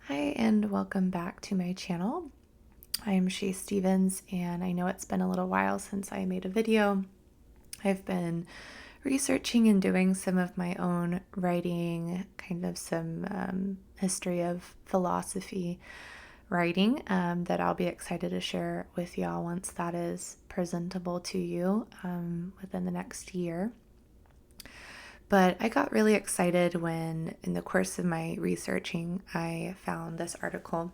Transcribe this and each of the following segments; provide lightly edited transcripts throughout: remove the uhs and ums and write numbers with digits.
Hi, and welcome back to my channel. I'm Shay Stevens, and I know it's been a little while since I made a video. I've been researching and doing some of my own writing, kind of some history of philosophy writing that I'll be excited to share with y'all once that is presentable to you within the next year. But I got really excited when, in the course of my researching, I found this article,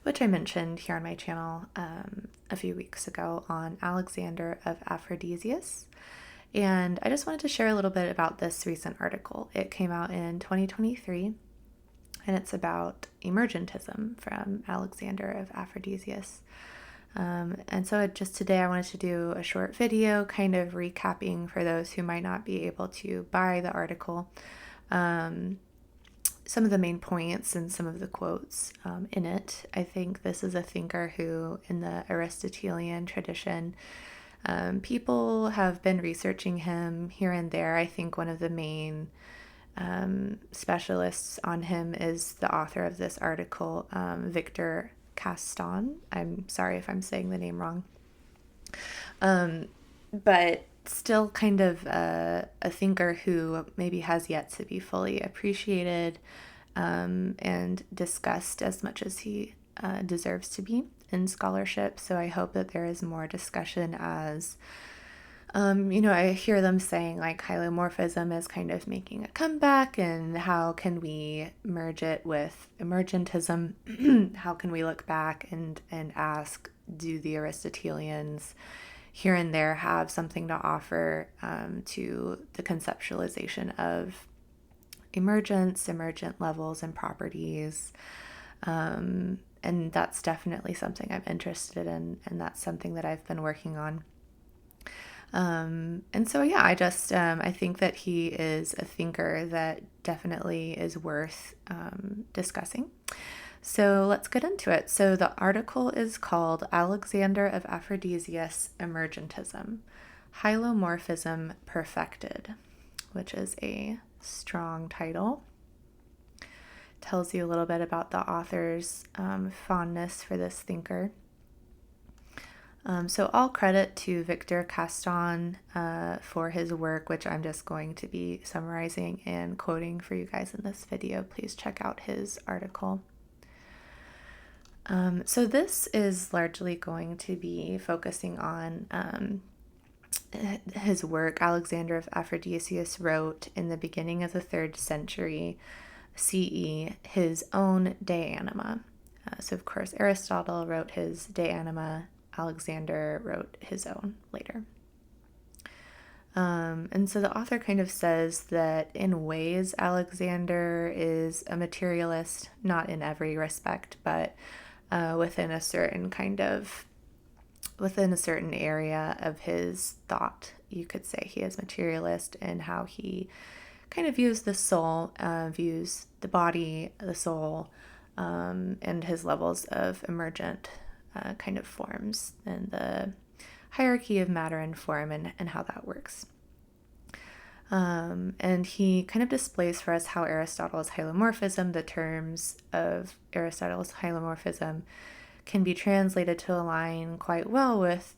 which I mentioned here on my channel a few weeks ago, on Alexander of Aphrodisias. And I just wanted to share a little bit about this recent article. It came out in 2023, and it's about Emergentism from Alexander of Aphrodisias. And so just today I wanted to do a short video kind of recapping for those who might not be able to buy the article, some of the main points and some of the quotes in it. I think this is a thinker who, in the Aristotelian tradition, people have been researching him here and there. I think one of the main specialists on him is the author of this article, Victor Caston. I'm sorry if I'm saying the name wrong. But still kind of a thinker who maybe has yet to be fully appreciated and discussed as much as he deserves to be in scholarship. So I hope that there is more discussion as I hear them saying like hylomorphism is kind of making a comeback, and how can we merge it with emergentism? How can we look back and ask, do the Aristotelians here and there have something to offer to the conceptualization of emergent levels and properties? And that's definitely something I'm interested in, and that's something that I've been working on. And so, yeah, I think that he is a thinker that definitely is worth discussing. So let's get into it. So the article is called Alexander of Aphrodisias, Emergentism, Hylomorphism Perfected, which is a strong title. Tells you a little bit about the author's fondness for this thinker. So all credit to Victor Caston for his work, which I'm just going to be summarizing and quoting for you guys in this video. Please check out his article. So this is largely going to be focusing on his work. Alexander of Aphrodisias wrote in the beginning of the 3rd century CE his own De Anima. So of course Aristotle wrote his De Anima. Alexander wrote his own later. And so the author kind of says that in ways Alexander is a materialist, not in every respect, but within a certain area of his thought. You could say he is materialist in how he kind of views the soul, views the body, the soul, and his levels of emergent kind of forms, and the hierarchy of matter and form, and how that works. And he kind of displays for us how Aristotle's hylomorphism, the terms of Aristotle's hylomorphism, can be translated to align quite well with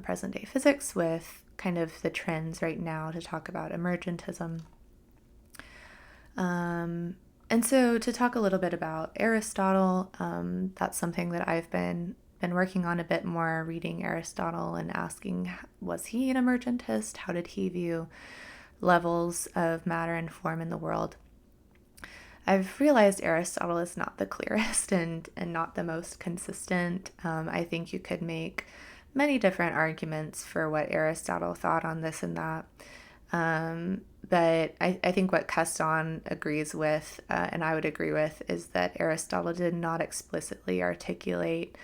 present-day physics, with kind of the trends right now to talk about emergentism. And so to talk a little bit about Aristotle, that's something that I've been working on a bit more, reading Aristotle and asking, was he an emergentist? How did he view levels of matter and form in the world? I've realized Aristotle is not the clearest and not the most consistent. I think you could make many different arguments for what Aristotle thought on this and that. But I think what Caston agrees with, and I would agree with, is that Aristotle did not explicitly articulate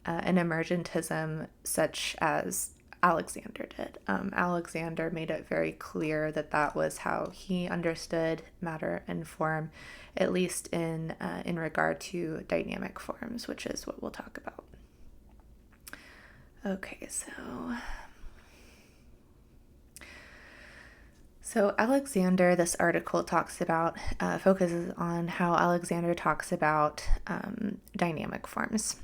an emergentism such as Alexander did. Alexander made it very clear that that was how he understood matter and form, at least in regard to dynamic forms, which is what we'll talk about. Okay, so So Alexander, this article talks about, focuses on how Alexander talks about dynamic forms.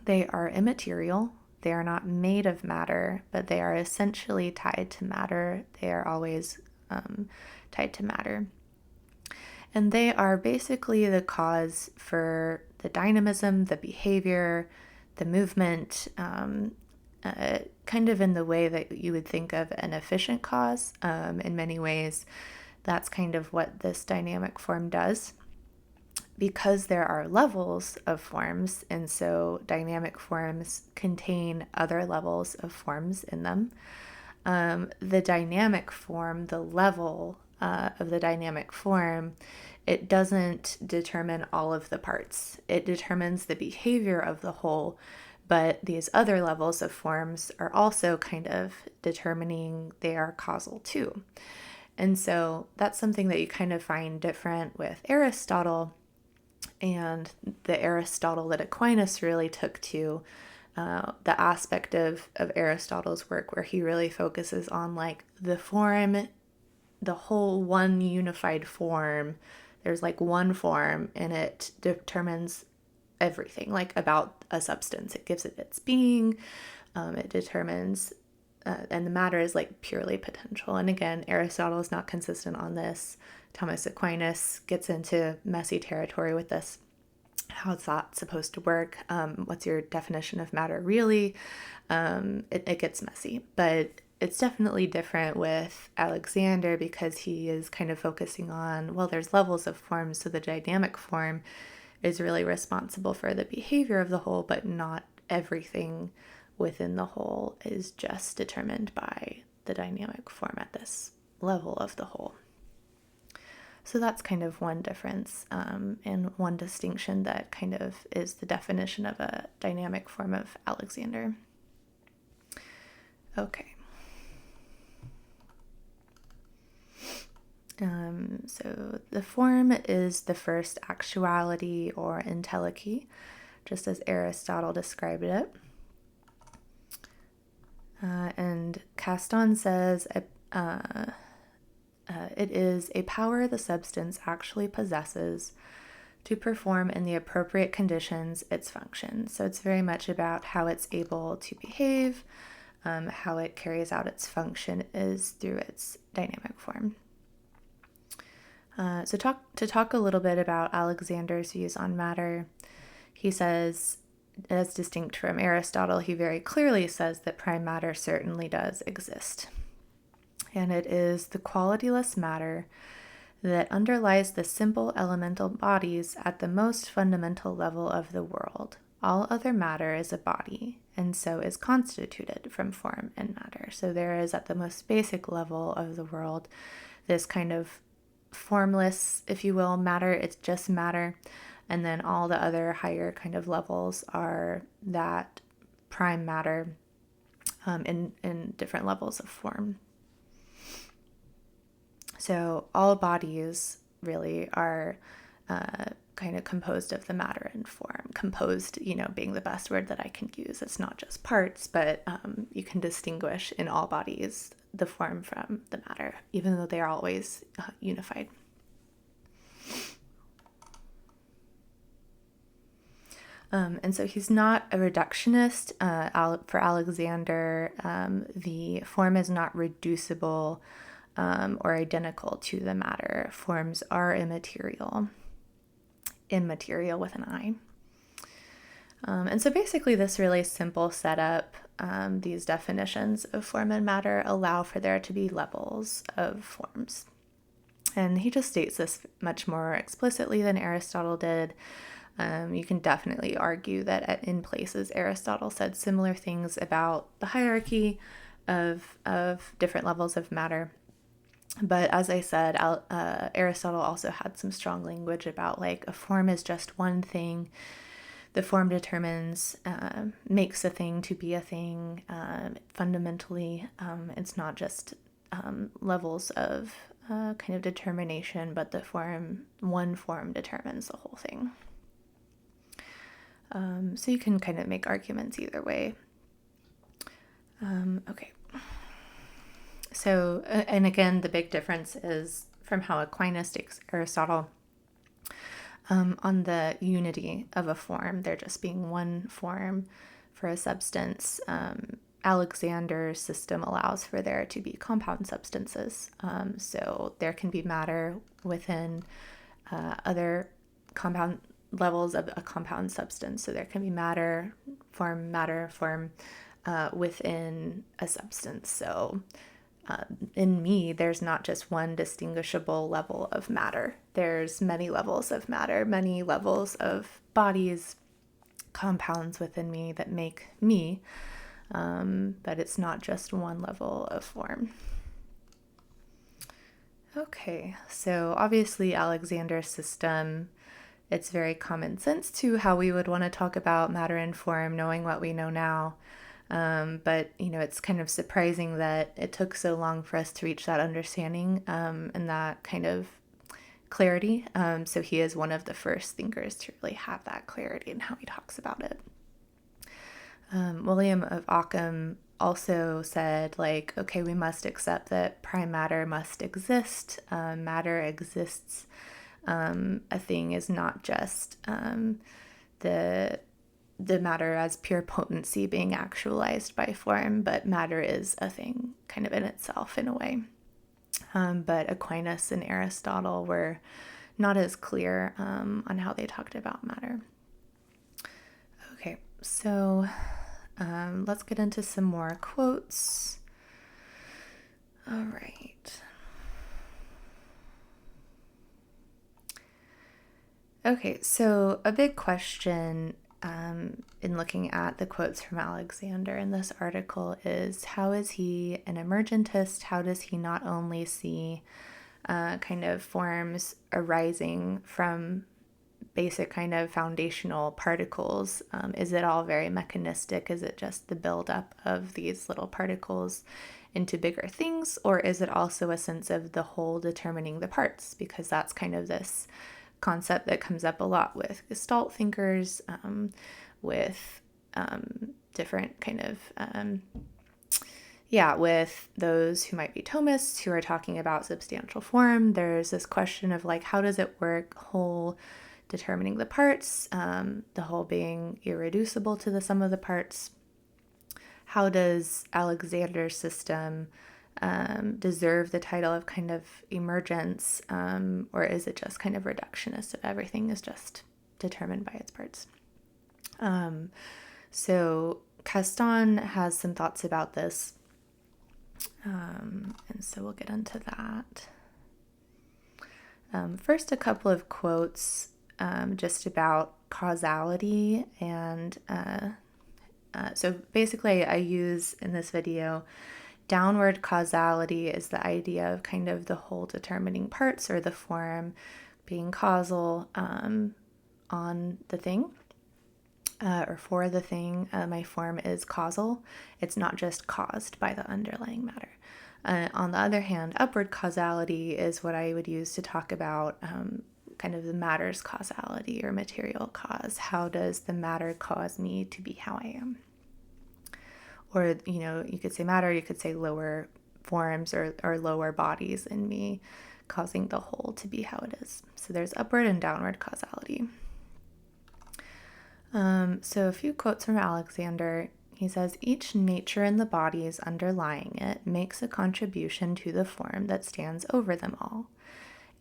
They are immaterial. They are not made of matter, but they are essentially tied to matter. They are always tied to matter. And they are basically the cause for the dynamism, the behavior, the movement, kind of in the way that you would think of an efficient cause. In many ways, that's kind of what this dynamic form does. Because there are levels of forms, and so dynamic forms contain other levels of forms in them. The dynamic form, the level of the dynamic form, it doesn't determine all of the parts. It determines the behavior of the whole, but these other levels of forms are also kind of determining they are causal too. And so that's something that you kind of find different with Aristotle, and the Aristotle that Aquinas really took to the aspect of Aristotle's work where he really focuses on like the form, the whole one unified form. There's like one form and it determines everything like about a substance. It gives it its being. It determines, and the matter is like purely potential. And again, Aristotle is not consistent on this. Thomas Aquinas gets into messy territory with this. How's that supposed to work? What's your definition of matter really? It gets messy, but it's definitely different with Alexander because he is kind of focusing on, well, there's levels of forms, so the dynamic form is really responsible for the behavior of the whole, but not everything within the whole is just determined by the dynamic form at this level of the whole. So that's kind of one difference and one distinction that kind of is the definition of a dynamic form of Alexander. Okay. So the form is the first actuality or entelechy, just as Aristotle described it. And Caston says it is a power the substance actually possesses to perform in the appropriate conditions its function. So it's very much about how it's able to behave, how it carries out its function is through its dynamic form. So to talk a little bit about Alexander's views on matter, he says, as distinct from Aristotle, he very clearly says that prime matter certainly does exist. And it is the qualityless matter that underlies the simple elemental bodies at the most fundamental level of the world. All other matter is a body, and so is constituted from form and matter. So there is, at the most basic level of the world, this kind of formless, if you will, matter. It's just matter. And then all the other higher kind of levels are that prime matter in different levels of form. So all bodies really are kind of composed of the matter and form. Composed, being the best word that I can use. It's not just parts, but you can distinguish in all bodies the form from the matter, even though they are always unified. And so he's not a reductionist. For Alexander, the form is not reducible or identical to the matter. Forms are immaterial with an I. And so basically this really simple setup, these definitions of form and matter allow for there to be levels of forms. And he just states this much more explicitly than Aristotle did. You can definitely argue that in places Aristotle said similar things about the hierarchy of different levels of matter. But as I said, Aristotle also had some strong language about like a form is just one thing. The form determines, makes a thing to be a thing. Fundamentally, it's not just levels of kind of determination, but one form determines the whole thing. So you can kind of make arguments either way. Okay. So, and again, the big difference is from how Aquinas takes Aristotle on the unity of a form, there just being one form for a substance. Alexander's system allows for there to be compound substances. So there can be matter within other compound levels of a compound substance. So there can be matter form within a substance. So in me, there's not just one distinguishable level of matter. There's many levels of matter, many levels of bodies, compounds within me that make me, but it's not just one level of form. Okay, so obviously Alexander's system, it's very common sense to how we would want to talk about matter and form, knowing what we know now. But, it's kind of surprising that it took so long for us to reach that understanding and that kind of clarity. So he is one of the first thinkers to really have that clarity in how he talks about it. William of Ockham also said, okay, we must accept that prime matter must exist. Matter exists. A thing is not just the matter as pure potency being actualized by form, but matter is a thing kind of in itself in a way. But Aquinas and Aristotle were not as clear on how they talked about matter. Okay, so let's get into some more quotes. All right. Okay, so a big question in looking at the quotes from Alexander in this article is, how is he an emergentist? How does he not only see kind of forms arising from basic kind of foundational particles? Is it all very mechanistic? Is it just the buildup of these little particles into bigger things? Or is it also a sense of the whole determining the parts? Because that's kind of this concept that comes up a lot with Gestalt thinkers, with different kind of, with those who might be Thomists who are talking about substantial form. There's this question of how does it work, whole determining the parts, the whole being irreducible to the sum of the parts. How does Alexander's system deserve the title of kind of emergence, or is it just kind of reductionist, if everything is just determined by its parts? So Caston has some thoughts about this, and so we'll get into that. First, a couple of quotes just about causality, and so basically I use in this video downward causality is the idea of kind of the whole determining parts, or the form being causal on the thing, or for the thing. My form is causal. It's not just caused by the underlying matter. On the other hand, upward causality is what I would use to talk about kind of the matter's causality, or material cause. How does the matter cause me to be how I am? Or, you could say matter, you could say lower forms or lower bodies in me causing the whole to be how it is. So there's upward and downward causality. So a few quotes from Alexander. He says, each nature in the bodies underlying it makes a contribution to the form that stands over them all,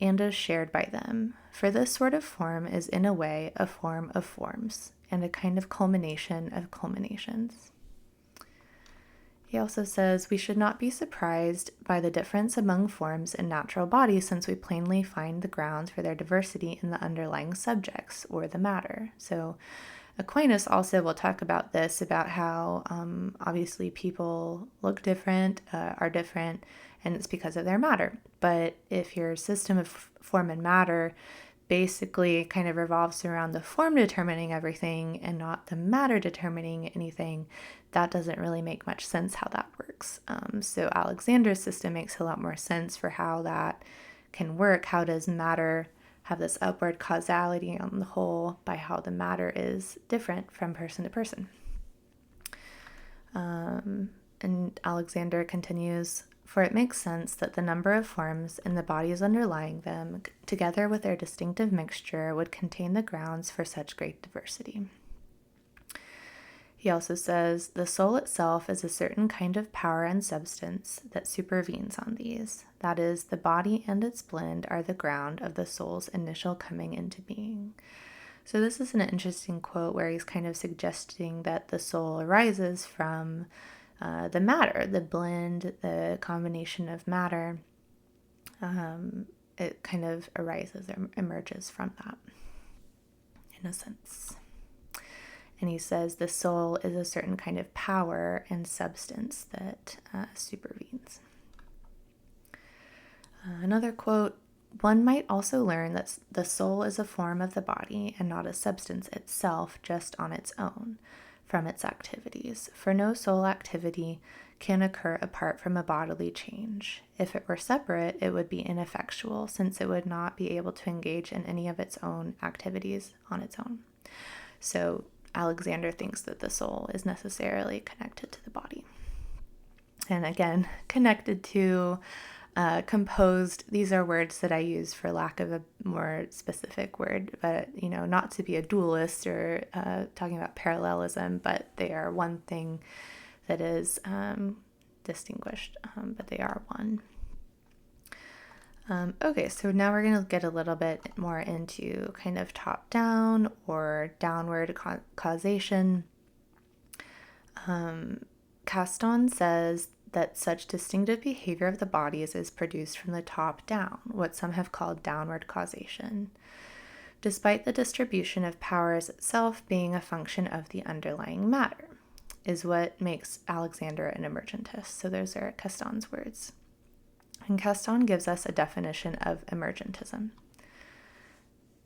and is shared by them. For this sort of form is in a way a form of forms, and a kind of culmination of culminations. He also says, we should not be surprised by the difference among forms in natural bodies, since we plainly find the grounds for their diversity in the underlying subjects, or the matter. So Aquinas also will talk about this, about how obviously people look different, are different, and it's because of their matter. But if your system of form and matter basically kind of revolves around the form determining everything and not the matter determining anything, that doesn't really make much sense how that works. So Alexander's system makes a lot more sense for how that can work. How does matter have this upward causality on the whole by how the matter is different from person to person? And Alexander continues, for it makes sense that the number of forms and the bodies underlying them, together with their distinctive mixture, would contain the grounds for such great diversity. He also says, the soul itself is a certain kind of power and substance that supervenes on these. That is, the body and its blend are the ground of the soul's initial coming into being. So this is an interesting quote where he's kind of suggesting that the soul arises from the matter, the blend, the combination of matter. It kind of arises or emerges from that, in a sense. And he says the soul is a certain kind of power and substance that supervenes. Another quote, one might also learn that the soul is a form of the body and not a substance itself just on its own from its activities. For no soul activity can occur apart from a bodily change. If it were separate, it would be ineffectual, since it would not be able to engage in any of its own activities on its own. So Alexander thinks that the soul is necessarily connected to the body. And again, connected to, composed, these are words that I use for lack of a more specific word, but, not to be a dualist or talking about parallelism, but they are one thing that is distinguished, but they are one. Okay, so now we're going to get a little bit more into kind of top-down or downward causation. Caston says that such distinctive behavior of the bodies is produced from the top down, what some have called downward causation, despite the distribution of powers itself being a function of the underlying matter, is what makes Alexander an emergentist. So those are Caston's words. And Caston gives us a definition of emergentism.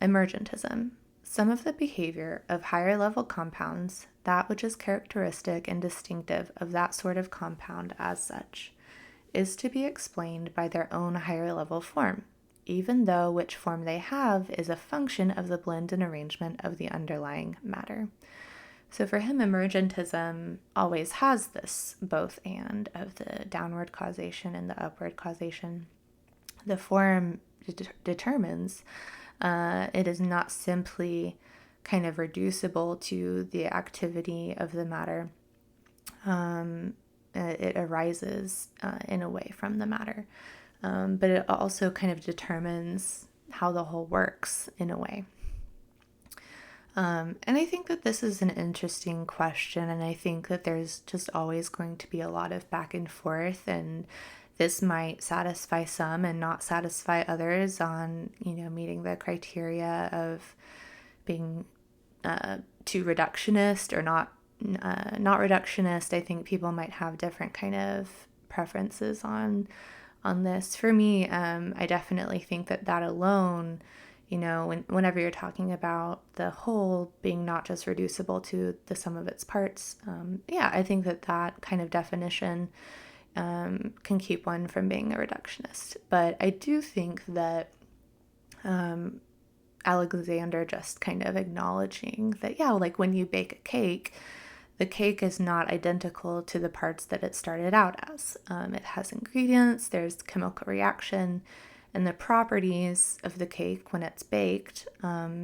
Emergentism, some of the behavior of higher level compounds, that which is characteristic and distinctive of that sort of compound as such, is to be explained by their own higher level form, even though which form they have is a function of the blend and arrangement of the underlying matter. So for him, emergentism always has this both and of the downward causation and the upward causation. The form determines it is not simply kind of reducible to the activity of the matter. It arises in a way from the matter. But it also kind of determines how the whole works in a way. And I think that this is an interesting question, and I think that there's just always going to be a lot of back and forth, and this might satisfy some and not satisfy others on, meeting the criteria of being too reductionist or not reductionist. I think people might have different kind of preferences on this. For me, I definitely think that alone, whenever you're talking about the whole being not just reducible to the sum of its parts, I think that kind of definition can keep one from being a reductionist. But I do think that Alexander just kind of acknowledging that, like when you bake a cake, the cake is not identical to the parts that it started out as. It has ingredients, there's chemical reaction, and the properties of the cake when it's baked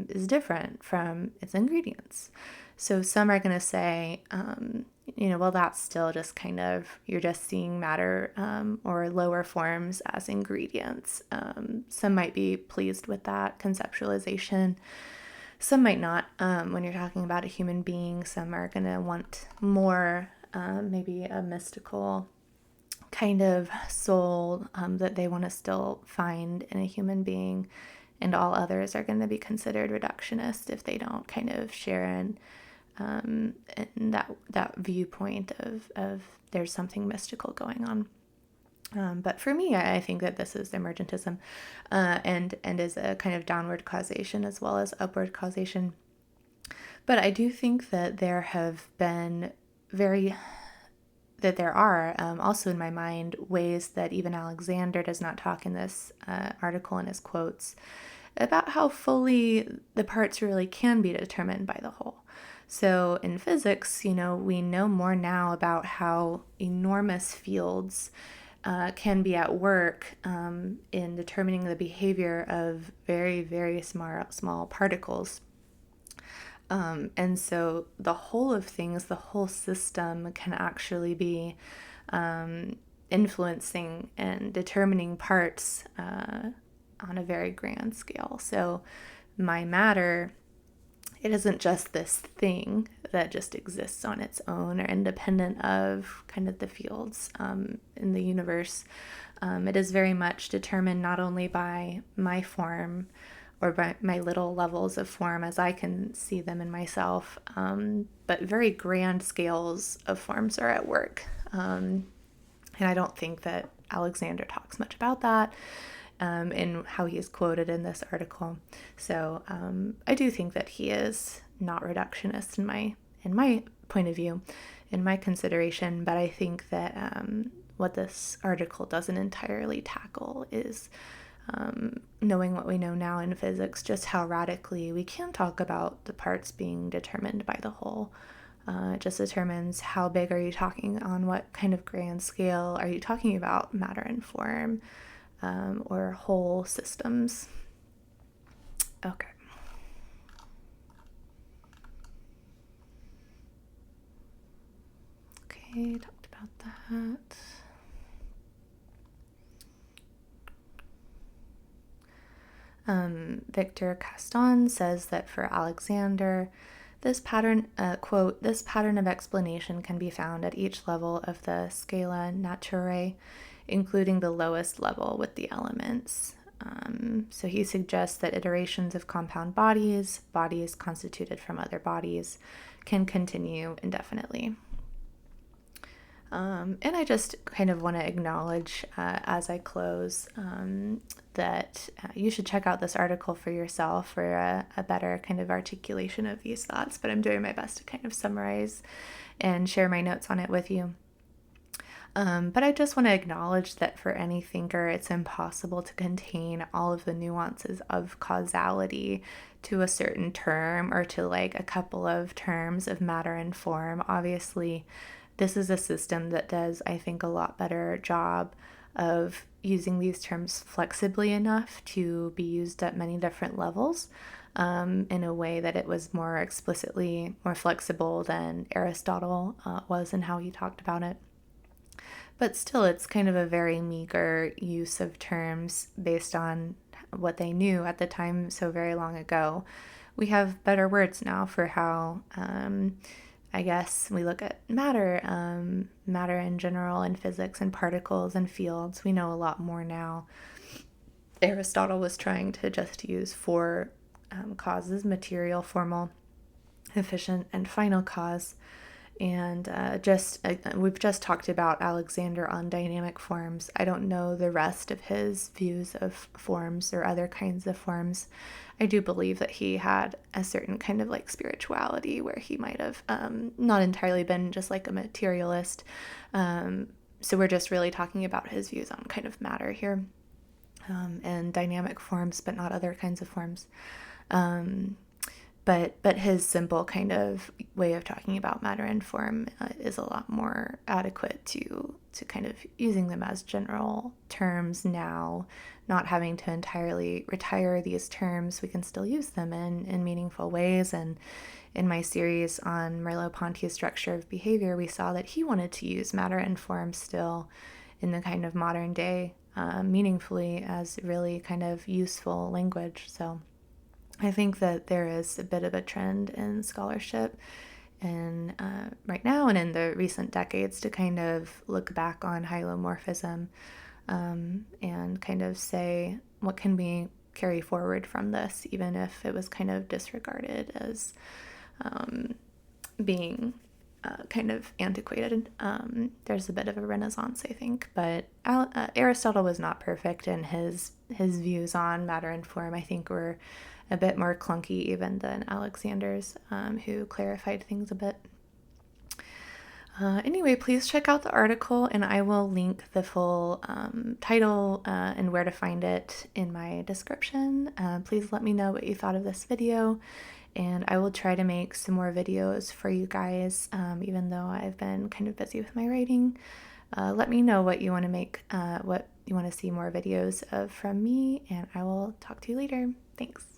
is different from its ingredients. So some are going to say, well, that's still just kind of, you're just seeing matter or lower forms as ingredients. Some might be pleased with that conceptualization. Some might not. When you're talking about a human being, some are going to want more, maybe a mystical kind of soul that they want to still find in a human being, and all others are going to be considered reductionist if they don't kind of share in that viewpoint of there's something mystical going on. But for me, I think that this is emergentism, and is a kind of downward causation as well as upward causation. But I do think that there are also in my mind ways that even Alexander does not talk in this article in his quotes about how fully the parts really can be determined by the whole. So in physics, we know more now about how enormous fields can be at work in determining the behavior of very, very small particles. And so the whole of things, the whole system can actually be influencing and determining parts on a very grand scale. So my matter, it isn't just this thing that just exists on its own or independent of kind of the fields in the universe. It is very much determined not only by my form or by my little levels of form as I can see them in myself, but very grand scales of forms are at work. And I don't think that Alexander talks much about that in how he is quoted in this article. So I do think that he is not reductionist in my point of view, in my consideration, but I think that what this article doesn't entirely tackle is knowing what we know now in physics, just how radically we can talk about the parts being determined by the whole. It just determines how big are you talking, on what kind of grand scale are you talking about, matter and form, or whole systems. Okay. Okay, talked about that. Victor Caston says that for Alexander, this pattern, quote, this pattern of explanation can be found at each level of the scala naturae, including the lowest level with the elements. So he suggests that iterations of compound bodies constituted from other bodies, can continue indefinitely. And I just kind of want to acknowledge as I close that you should check out this article for yourself for a better kind of articulation of these thoughts, but I'm doing my best to kind of summarize and share my notes on it with you. But I just want to acknowledge that for any thinker, it's impossible to contain all of the nuances of causality to a certain term or to like a couple of terms of matter and form. Obviously, this is a system that does, I think, a lot better job of using these terms flexibly enough to be used at many different levels in a way that it was more explicitly more flexible than Aristotle was in how he talked about it. But still, it's kind of a very meager use of terms based on what they knew at the time so very long ago. We have better words now for how, I guess, we look at matter, matter in general, and physics and particles and fields. We know a lot more now. Aristotle was trying to just use four causes: material, formal, efficient, and final cause. And we've just talked about Alexander on dynamic forms. I don't know the rest of his views of forms or other kinds of forms. I do believe that he had a certain kind of like spirituality where he might have not entirely been just like a materialist. So we're just really talking about his views on kind of matter here and dynamic forms, but not other kinds of forms. But his simple kind of way of talking about matter and form is a lot more adequate to kind of using them as general terms now, not having to entirely retire these terms. We can still use them in meaningful ways. And in my series on Merleau-Ponty's structure of behavior, we saw that he wanted to use matter and form still in the kind of modern day meaningfully as really kind of useful language. So I think that there is a bit of a trend in scholarship and right now and in the recent decades to kind of look back on hylomorphism and kind of say, what can we carry forward from this, even if it was kind of disregarded as being kind of antiquated. There's a bit of a renaissance, I think, but Aristotle was not perfect, and his views on matter and form, I think, were a bit more clunky even than Alexander's, who clarified things a bit. Anyway, please check out the article, and I will link the full title and where to find it in my description. Please let me know what you thought of this video, and I will try to make some more videos for you guys, even though I've been kind of busy with my writing. Let me know what you want to what you want to see more videos of from me, and I will talk to you later. Thanks.